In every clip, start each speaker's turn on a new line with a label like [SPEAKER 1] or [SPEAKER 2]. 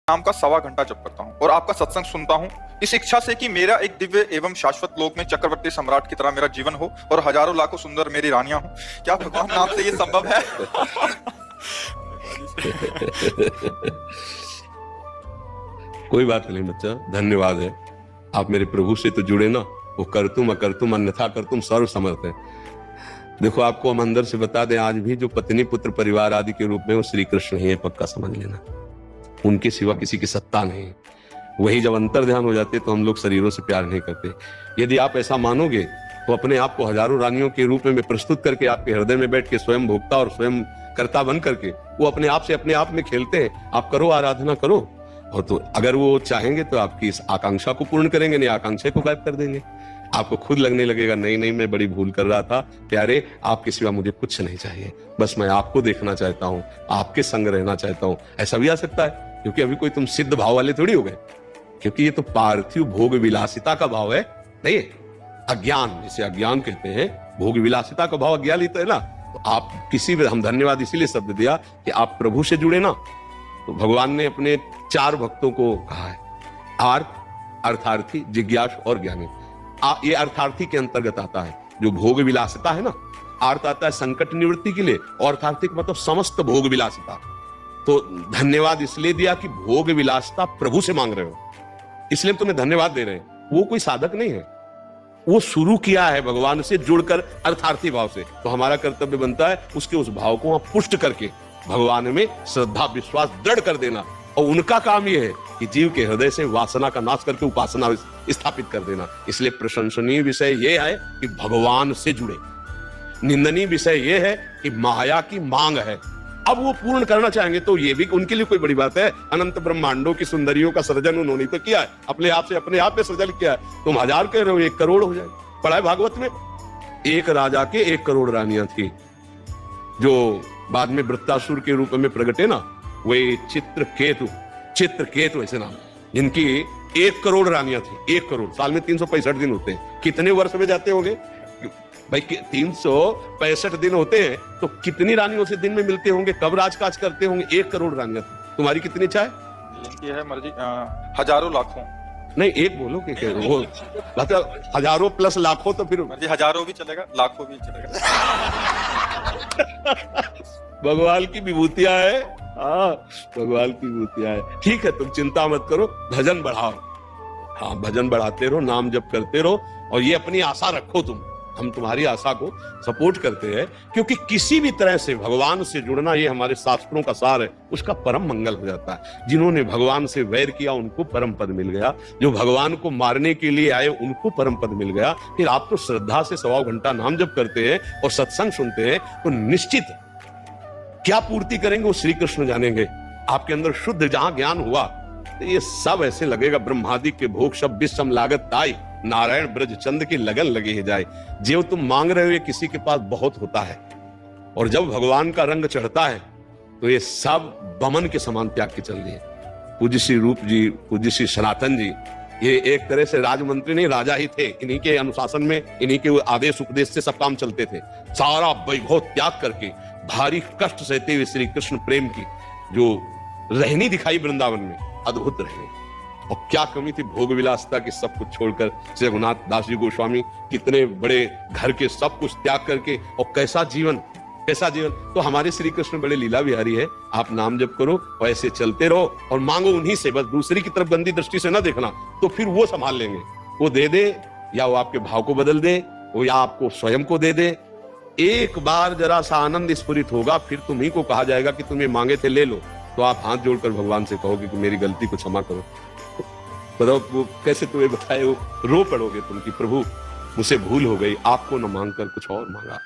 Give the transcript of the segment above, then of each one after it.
[SPEAKER 1] नाम का 1.25 घंटा जप करता हूँ और आपका सत्संग सुनता हूँ इस इच्छा से कि मेरा एक दिव्य एवं शाश्वत लोक में चक्रवर्ती सम्राट की तरह मेरा जीवन हो और हजारों लाखों सुंदर मेरी रानियां हो। क्या भगवान नाम से ये संभव है?
[SPEAKER 2] कोई बात नहीं बच्चा, धन्यवाद है। आप मेरे प्रभु से तो जुड़े ना, वो कर तुम अकर तुम अन्यथा कर तुम सर्व समर्थ है। देखो, आपको हम अंदर से बता दें, आज भी जो पत्नी पुत्र परिवार आदि के रूप में वो श्री कृष्ण ही है, पक्का समझ लेना। उनके सिवा किसी की सत्ता नहीं। वही जब अंतर ध्यान हो जाते तो हम लोग शरीरों से प्यार नहीं करते। यदि आप ऐसा मानोगे तो अपने आप को हजारों रानियों के रूप में प्रस्तुत करके आपके हृदय में बैठ के स्वयं भोक्ता और स्वयं कर्ता बन करके वो अपने आप से अपने आप में खेलते हैं। आप करो, आराधना करो, और तो अगर वो चाहेंगे तो आपकी इस आकांक्षा को पूर्ण करेंगे, नहीं आकांक्षा को गायब कर देंगे। आपको खुद लगने लगेगा नहीं नहीं मैं बड़ी भूल कर रहा था, प्यारे आपके सिवा मुझे कुछ नहीं चाहिए, बस मैं आपको देखना चाहता हूँ, आपके संग रहना चाहता हूँ। ऐसा भी आ सकता है, क्योंकि अभी कोई तुम सिद्ध भाव वाले थोड़ी हो गए, क्योंकि ये तो पार्थिव भोग विलासिता का भाव है, नहीं अज्ञान, जिसे अज्ञान कहते हैं। भोग विलासिता का भाव अज्ञान ही तो है ना। तो आप किसी भी, हम धन्यवाद इसीलिए शब्द दिया कि आप प्रभु से जुड़े ना। तो भगवान ने अपने 4 भक्तों को कहा है, आर्त, अर्थार्थी, जिज्ञासु और ज्ञानी। ये अर्थार्थी के अंतर्गत आता है। जो भोग विलासिता है ना, आर्त आता है संकट निवृत्ति के लिए, और अर्थार्थी मतलब समस्त भोग विलासिता। तो धन्यवाद इसलिए दिया कि भोग विलासिता प्रभु से मांग रहे हो, इसलिए तुम्हें धन्यवाद दे रहे हैं। वो कोई साधक नहीं है, वो शुरू किया है भगवान से जुड़कर अर्थार्थी भाव से। तो हमारा कर्तव्य बनता है उसके उस भाव को पुष्ट करके भगवान में श्रद्धा विश्वास दृढ़ कर देना। और उनका काम यह है कि जीव के हृदय से वासना का नाश करके उपासना स्थापित कर देना। इसलिए प्रशंसनीय विषय यह है कि भगवान से जुड़े, निंदनीय विषय यह है कि माया की मांग है। अब वो पूर्ण करना चाहेंगे तो ये भी उनके लिए कोई बड़ी बात है। अनंत ब्रह्मांडों की सुंदरियों का सृजन उन्होंने तो किया है, अपने आप से अपने आप में सृजन किया है। तुम 1000 कह रहे हो, 1 करोड़ हो जाए। पढ़ा है भागवत में, एक राजा के 1 करोड़ रानियां थी, जो बाद में वृत्तासुर के रूप में प्रगटे ना, वे चित्रकेतु ऐसे नाम, जिनकी 1 करोड़ रानियां थी। 1 करोड़, साल में 365 दिन होते हैं, कितने वर्ष में जाते होंगे भाई? 365 दिन होते हैं तो कितनी रानियों से दिन में मिलते होंगे, कब राजकाज करते होंगे? 1 करोड़ रानियां थी। तुम्हारी कितनी इच्छा है?
[SPEAKER 1] इनकी है मर्जी हजारों लाखों।
[SPEAKER 2] नहीं, एक बोलो कि वो मतलब हजारों प्लस लाखों, तो फिर
[SPEAKER 1] मर्जी हजारों भी चलेगा, लाखों भी चलेगा।
[SPEAKER 2] भगवान की विभूतियां है। हाँ, भगवान की विभूतियां है। ठीक है, तुम चिंता मत करो, भजन बढ़ाओ। हाँ, भजन बढ़ाते रहो, नाम जप करते रहो, और ये अपनी आशा रखो तुम। हम तुम्हारी आशा को सपोर्ट करते हैं, क्योंकि किसी भी तरह से भगवान से जुड़ना, ये हमारे शास्त्रों का सार है, उसका परम मंगल हो जाता है। जिन्होंने भगवान से वैर किया उनको परम पद मिल गया, जो भगवान को मारने के लिए आए उनको परम पद मिल गया। फिर आप तो श्रद्धा से 1.25 घंटा नाम जप करते हैं और सत्संग सुनते हैं, तो निश्चित क्या पूर्ति करेंगे वो श्री कृष्ण जानेंगे। आपके अंदर शुद्ध जहां ज्ञान हुआ तो ये सब ऐसे लगेगा, ब्रह्मादि के भोग सब विषम लागत ताई, नारायण ब्रज चंद की लगन लगी है जाए। जो तुम मांग रहे हो ये किसी के पास बहुत होता है, और जब भगवान का रंग चढ़ता है तो ये सब बमन के समान त्याग के चल दिए। पूज्य श्री रूप जी, पूज्य श्री सनातन जी, ये एक तरह से राजमंत्री नहीं, राजा ही थे। इन्हीं के अनुशासन में, इन्हीं के आदेश उपदेश से सब काम चलते थे। सारा वैभव त्याग करके भारी कष्ट सहते हुए श्री कृष्ण प्रेम की जो रहनी दिखाई वृंदावन में, अद्भुत रहनी। और क्या कमी थी भोग विलासिता की, सब कुछ छोड़कर श्री रघुनाथ दास जी गोस्वामी कितने बड़े घर के सब कुछ त्याग करके, और कैसा जीवन, कैसा जीवन। तो हमारे श्री कृष्ण बड़े लीला विहारी है। आप नाम जप करो और ऐसे चलते रहो और मांगो उन्हीं से, बस दूसरी की तरफ गंदी दृष्टि से ना देखना, तो फिर वो संभाल लेंगे। वो दे दे, या वो आपके भाव को बदल दे, वो या आपको स्वयं को दे दे। एक बार जरा सा आनंद स्फुरित होगा, फिर तुम्ही को कहा जाएगा कि तुम्हें मांगे थे ले लो, तो आप हाथ जोड़कर भगवान से कहोगे कि मेरी गलती को क्षमा करो। बताओ वो कैसे तुम्हें बताए, वो रो पड़ोगे तुम कि प्रभु मुझसे भूल हो गई, आपको न मांगकर कुछ और मांगा।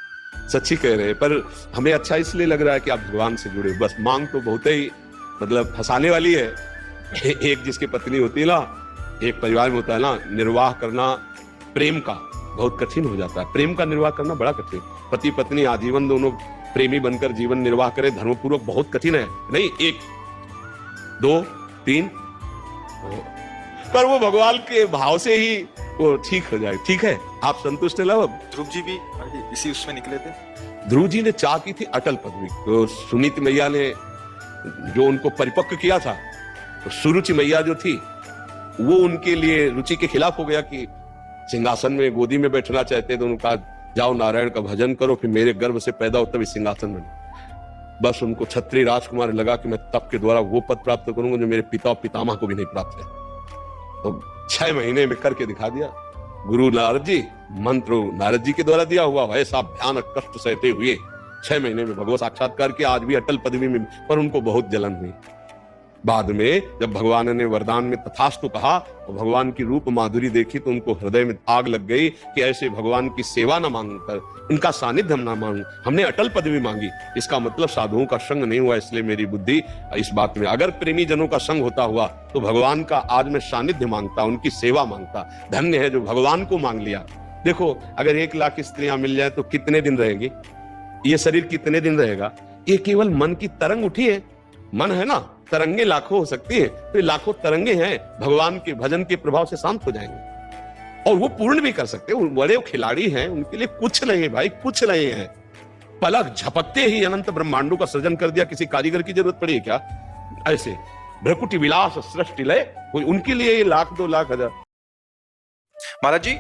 [SPEAKER 2] सच्ची कह रहे हैं, पर हमें अच्छा इसलिए लग रहा है कि आप भगवान से जुड़े। बस मांग तो बहुत ही मतलब फंसाने वाली है। एक जिसकी पत्नी होती है ना, एक परिवार में होता है ना, निर्वाह करना प्रेम का बहुत कठिन हो जाता है। प्रेम का निर्वाह करना बड़ा कठिन। पति पत्नी आजीवन दोनों प्रेमी बनकर जीवन निर्वाह करे धर्मपूर्वक, बहुत कठिन है। नहीं 1 2 3, पर वो भगवान के भाव से ही वो ठीक हो जाए। ठीक है, आप संतुष्ट है?
[SPEAKER 1] ध्रुव जी भी इसी उसमें निकले थे।
[SPEAKER 2] ध्रुव जी ने चाह की थी अटल पदवी, तो सुनीति मैया ने जो उनको परिपक्व किया था, तो सुरुचि मैया जो थी वो उनके लिए रुचि के खिलाफ हो गया कि सिंहासन में गोदी में बैठना चाहते, तो उन्होंने कहा जाओ नारायण का भजन करो, फिर मेरे गर्भ से पैदा हो तभी सिंहासन में। बस उनको क्षत्रिय राजकुमार लगा कि मैं तप के द्वारा वो पद प्राप्त करूंगा जो मेरे पिता और पितामह को भी नहीं प्राप्त है। तो 6 महीने में करके दिखा दिया। गुरु नारद जी, मंत्र नारद जी के द्वारा दिया हुआ, ऐसा भयानक कष्ट सहते हुए 6 महीने में भगवत साक्षात्कार किया। आज भी अटल पदवी में, पर उनको बहुत जलन हुई। बाद में जब भगवान ने वरदान में तथास्तु कहा और भगवान की रूप माधुरी देखी तो उनको हृदय में आग लग गई कि ऐसे भगवान की सेवा न मांगकर, इनका सानिध्य हम ना मांग, हमने अटल पदवी मांगी, इसका मतलब साधुओं का संग नहीं हुआ। इसलिए मेरी बुद्धि इस बात में, अगर प्रेमी जनों का संग होता हुआ तो भगवान का आज मैं सानिध्य मांगता, उनकी सेवा मांगता। धन्य है जो भगवान को मांग लिया। देखो, अगर 1 लाख स्त्रियां मिल जाए तो कितने दिन रहेगी ये शरीर, कितने दिन रहेगा? ये केवल मन की तरंग उठी है। मन है ना, तरंगे लाखों हो सकती है, तो लाखों तरंगे हैं, भगवान के भजन के प्रभाव से शांत हो जाएंगे और वो पूर्ण भी कर सकते हैं। बड़े खिलाड़ी हैं, उनके लिए कुछ नहीं है भाई, कुछ नहीं है। पलक झपकते ही अनंत ब्रह्मांडों का सृजन कर दिया। किसी कारीगर की जरूरत पड़ी है क्या? ऐसे भ्रकुटी विलास सृष्टि लय, उनके लिए 1 लाख 2 लाख हजार।
[SPEAKER 1] महाराज जी,